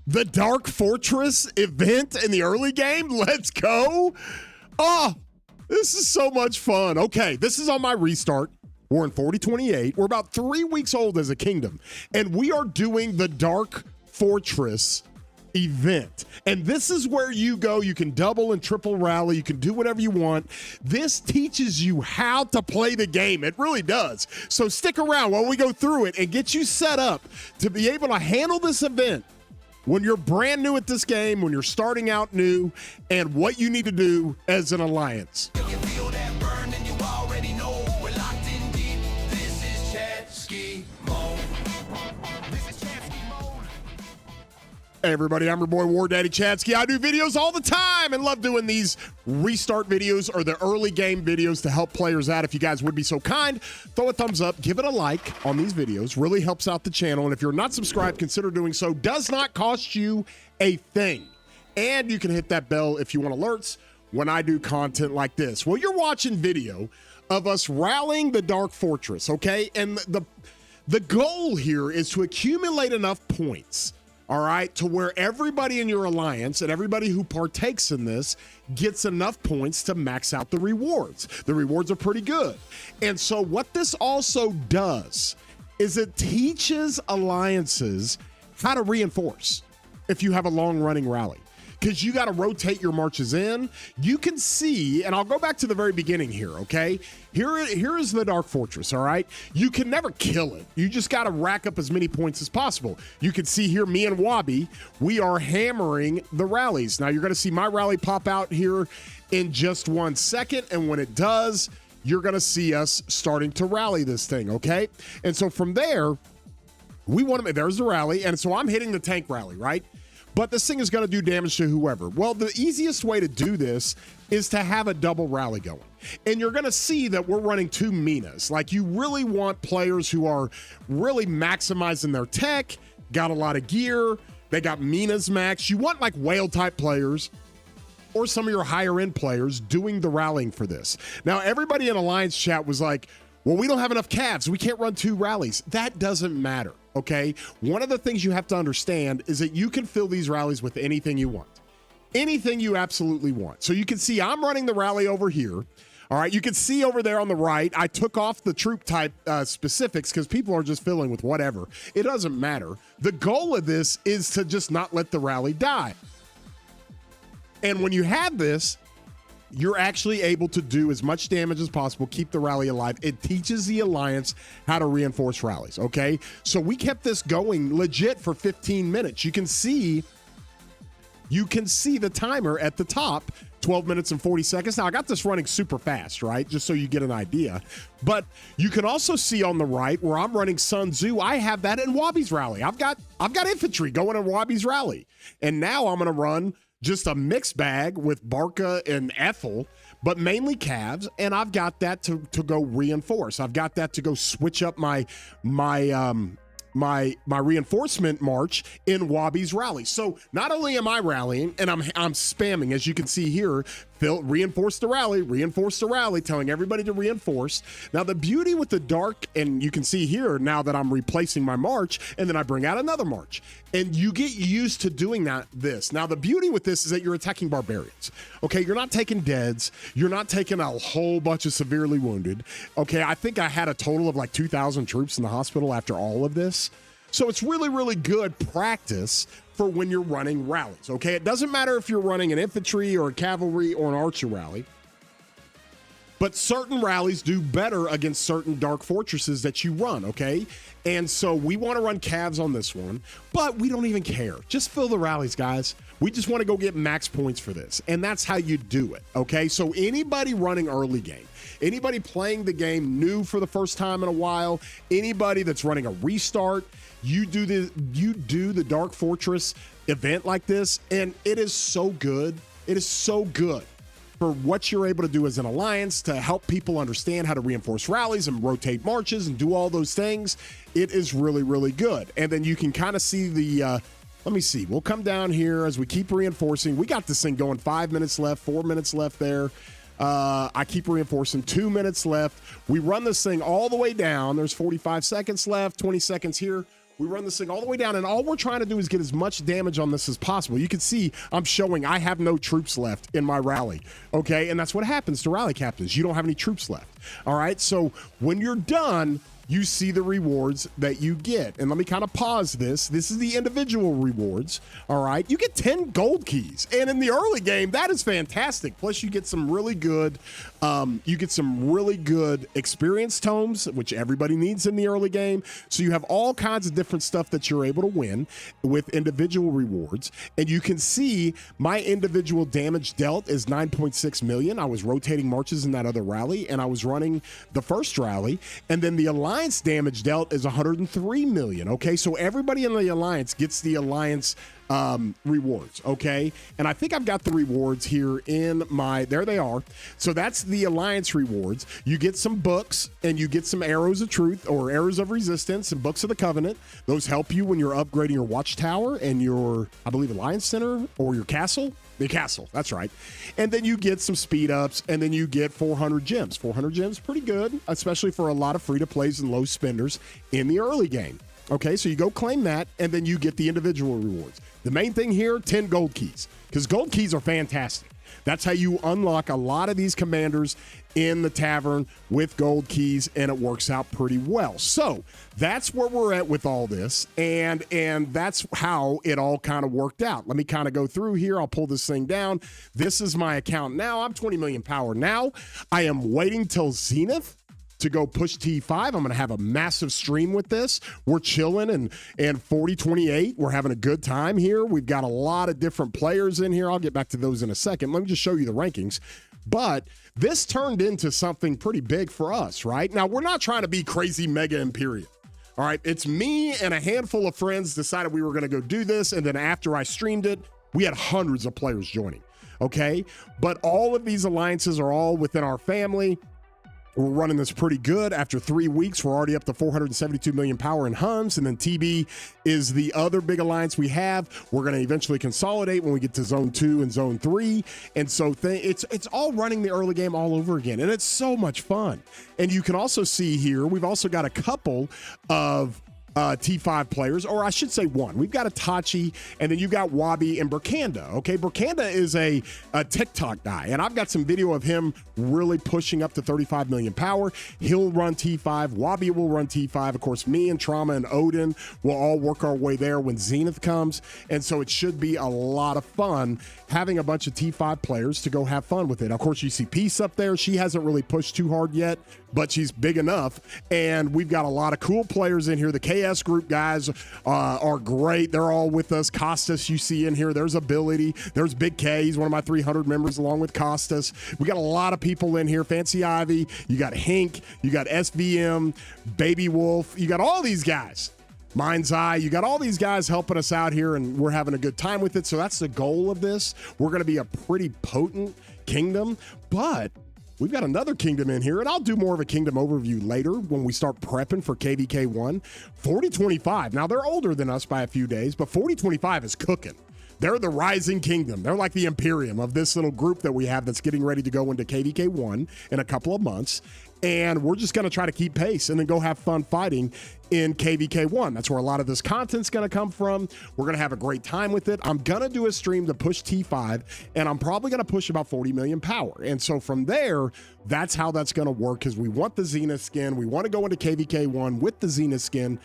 The Dark Fortress event in the early game? Let's go. Oh, this is so much fun. Okay, this is on my restart. We're in 4028. We're about 3 weeks old as a kingdom, and we are doing the Dark Fortress event. And this is where you go. You can double and triple rally. You can do whatever you want. This teaches you how to play the game. It really does. So stick around while we go through it and get you set up to be able to handle this event when you're brand new at this game, when you're starting out new, and what you need to do as an alliance. Hey everybody, I'm your boy War Daddy Chatsky. I do videos all the time and love doing these restart videos or the early game videos to help players out. If you guys would be so kind, throw a thumbs up, give it a like on these videos. Really helps out the channel. And if you're not subscribed, consider doing so. Does not cost you a thing. And you can hit that bell if you want alerts when I do content like this. Well, you're watching video of us rallying the Dark Fortress, okay? And the goal here is to accumulate enough points, all right, to where everybody in your alliance and everybody who partakes in this gets enough points to max out the rewards. The rewards are pretty good. And so what this also does is it teaches alliances how to reinforce if you have a long-running rally, because you got to rotate your marches in. You can see, and I'll go back to the very beginning here, okay? Here is the Dark Fortress, all right? You can never kill it. You just got to rack up as many points as possible. You can see here, me and Wabi, we are hammering the rallies. Now, you're going to see my rally pop out here in just 1 second, and when it does, you're going to see us starting to rally this thing, okay? And so from there, we want to, there's the rally, and so I'm hitting the tank rally, right? But this thing is going to do damage to whoever. Well, the easiest way to do this is to have a double rally going. And you're going to see that we're running 2 Minas. Like, you really want players who are really maximizing their tech, got a lot of gear, they got Minas max. You want like whale-type players or some of your higher-end players doing the rallying for this. Now, everybody in Alliance chat was like, well, we don't have enough calves. We can't run 2 rallies. That doesn't matter. Okay, one of the things you have to understand is that you can fill these rallies with anything you want. Anything you absolutely want. So you can see I'm running the rally over here. All right, you can see over there on the right, I took off the troop type specifics because people are just filling with whatever. It doesn't matter. The goal of this is to just not let the rally die. And when you have this, you're actually able to do as much damage as possible, keep the rally alive. It teaches the alliance how to reinforce rallies, okay? So we kept this going legit for 15 minutes. You can see the timer at the top, 12 minutes and 40 seconds. Now, I got this running super fast, right? Just so you get an idea. But you can also see on the right where I'm running Sun Tzu. I have that in Wabi's rally. I've got infantry going in Wabi's rally. And now I'm going to run just a mixed bag with Barca and Ethel, but mainly calves, and I've got that to go reinforce. I've got that to go switch up my reinforcement march in Wabi's rally. So not only am I rallying, and I'm spamming, as you can see here, reinforce the rally, telling everybody to reinforce. Now, the beauty with the dark, and you can see here now that I'm replacing my march, and then I bring out another march, and you get used to doing this. Now, the beauty with this is that you're attacking barbarians. Okay, you're not taking deads. You're not taking a whole bunch of severely wounded. Okay, I think I had a total of like 2,000 troops in the hospital after all of this. So it's really, really good practice for when you're running rallies, okay? It doesn't matter if you're running an infantry or a cavalry or an archer rally, but certain rallies do better against certain dark fortresses that you run, okay? And so we want to run calves on this one, but we don't even care. Just fill the rallies, guys. We just want to go get max points for this, and that's how you do it, okay? So anybody running early game, anybody playing the game new for the first time in a while, anybody that's running a restart, you do the Dark Fortress event like this, and it is so good. It is so good for what you're able to do as an alliance to help people understand how to reinforce rallies and rotate marches and do all those things. It is really, really good. And then you can kind of see the, let me see. We'll come down here as we keep reinforcing. We got this thing going 5 minutes left, 4 minutes left there. I keep reinforcing, 2 minutes left. We run this thing all the way down. There's 45 seconds left, 20 seconds here. We run this thing all the way down, and all we're trying to do is get as much damage on this as possible. You can see I'm showing I have no troops left in my rally, okay? And that's what happens to rally captains. You don't have any troops left, all right? So when you're done, you see the rewards that you get. And let me kind of pause this. This is the individual rewards, all right? You get 10 gold keys. And in the early game, that is fantastic. Plus, you get some really good, experience tomes, which everybody needs in the early game. So you have all kinds of different stuff that you're able to win with individual rewards. And you can see my individual damage dealt is 9.6 million. I was rotating marches in that other rally, and I was running the first rally. And then the alliance damage dealt is 103 million. Okay, so everybody in the alliance gets the alliance rewards. Okay, and I think I've got the rewards here in my, there they are. So that's the alliance rewards. You get some books, and you get some arrows of truth or arrows of resistance and books of the covenant. Those help you when you're upgrading your watchtower and your, I believe, alliance center or your castle. The castle, that's right. And then you get some speed ups, and then you get 400 gems. 400 gems, pretty good, especially for a lot of free-to-plays and low spenders in the early game. Okay, so you go claim that, and then you get the individual rewards. The main thing here, 10 gold keys, because gold keys are fantastic. That's how you unlock a lot of these commanders in the tavern with gold keys, and it works out pretty well. So that's where we're at with all this, and that's how it all kind of worked out. Let me kind of go through here. I'll pull this thing down. This is my account now. I'm 20 million power now. I am waiting till Zenith to go push T5. I'm going to have a massive stream with this. We're chilling and 4028. We're having a good time here. We've got a lot of different players in here. I'll get back to those in a second. Let me just show you the rankings. But this turned into something pretty big for us, right? Now, we're not trying to be crazy mega Imperium. All right, it's me and a handful of friends decided we were going to go do this. And then after I streamed it, we had hundreds of players joining. Okay, but all of these alliances are all within our family. We're running this pretty good. After 3 weeks, we're already up to 472 million power in Huns. And then TB is the other big alliance we have. We're going to eventually consolidate when we get to Zone 2 and Zone 3. And so it's all running the early game all over again. And it's so much fun. And you can also see here, we've also got a couple of T5 players, or I should say one. We've got Itachi, and then you've got Wabi and Burkanda. Okay, Burkanda is a TikTok guy, and I've got some video of him really pushing up to 35 million power. He'll run T5. Wabi will run T5. Of course, me and Trauma and Odin will all work our way there when Zenith comes, and so it should be a lot of fun having a bunch of T5 players to go have fun with it. Of course, you see Peace up there. She hasn't really pushed too hard yet, but she's big enough, and we've got a lot of cool players in here. The KS group guys are great. They're all with us. Costas, you see in here. There's Ability. There's Big K. He's one of my 300 members along with Costas. We got a lot of people in here. Fancy Ivy. You got Hink. You got SVM. Baby Wolf. You got all these guys. Mind's Eye. You got all these guys helping us out here, and we're having a good time with it. So that's the goal of this. We're going to be a pretty potent kingdom, but we've got another kingdom in here, and I'll do more of a kingdom overview later when we start prepping for KVK1. 4025. Now, they're older than us by a few days, but 4025 is cooking. They're the rising kingdom. They're like the Imperium of this little group that we have that's getting ready to go into KVK1 in a couple of months. And we're just going to try to keep pace and then go have fun fighting in KVK1. That's where a lot of this content's going to come from. We're going to have a great time with it. I'm going to do a stream to push T5, and I'm probably going to push about 40 million power. And so from there, that's how that's going to work, because we want the Zenith skin. We want to go into KVK1 with the Zenith skin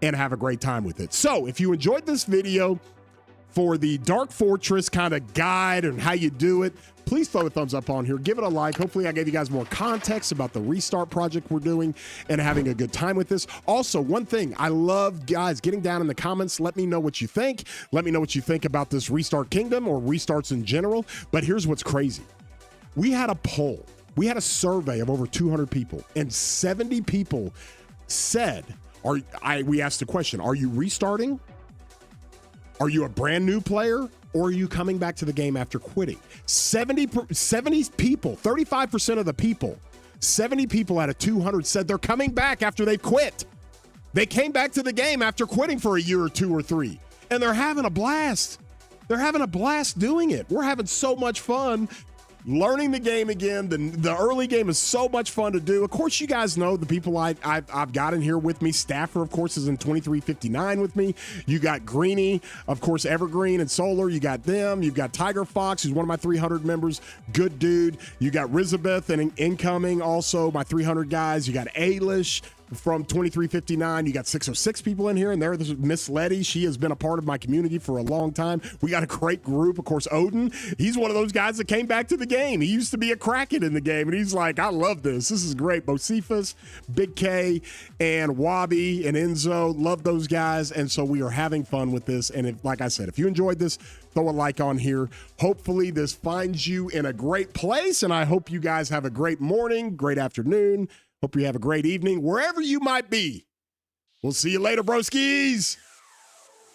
and have a great time with it. So if you enjoyed this video for the Dark Fortress kind of guide and how you do it, please throw a thumbs up on here. Give it a like. Hopefully I gave you guys more context about the restart project we're doing and having a good time with this. Also, one thing, I love guys getting down in the comments. Let me know what you think. Let me know what you think about this Restart Kingdom or restarts in general. But here's what's crazy. We had a poll. We had a survey of over 200 people, and 70 people said, we asked the question, are you restarting? Are you a brand new player, or are you coming back to the game after quitting? 70 people, 35% of the people, 70 people out of 200 said they're coming back after they quit. They came back to the game after quitting for a year or 2 or 3, and they're having a blast. They're having a blast doing it. We're having so much fun learning the game again. The early game is so much fun to do. Of course, you guys know the people I've got in here with me. Staffer, of course, is in 2359 with me. You got Greeny, of course, Evergreen and Solar. You got them. You've got Tiger Fox, who's one of my 300 members. Good dude. You got Rizabeth and incoming, also my 300 guys. You got Ailish from 2359. You got 606 people in here, and there's Miss Letty. She has been a part of my community for a long time. We got a great group. Of course, Odin, he's one of those guys that came back to the game. He used to be a Kraken in the game, and he's like, I love this. This is great. Bocephus, Big K, and Wabi, and Enzo. Love those guys, and so we are having fun with this. And like I said, if you enjoyed this, throw a like on here. Hopefully this finds you in a great place, and I hope you guys have a great morning, great afternoon. Hope you have a great evening wherever you might be. We'll see you later, broskies.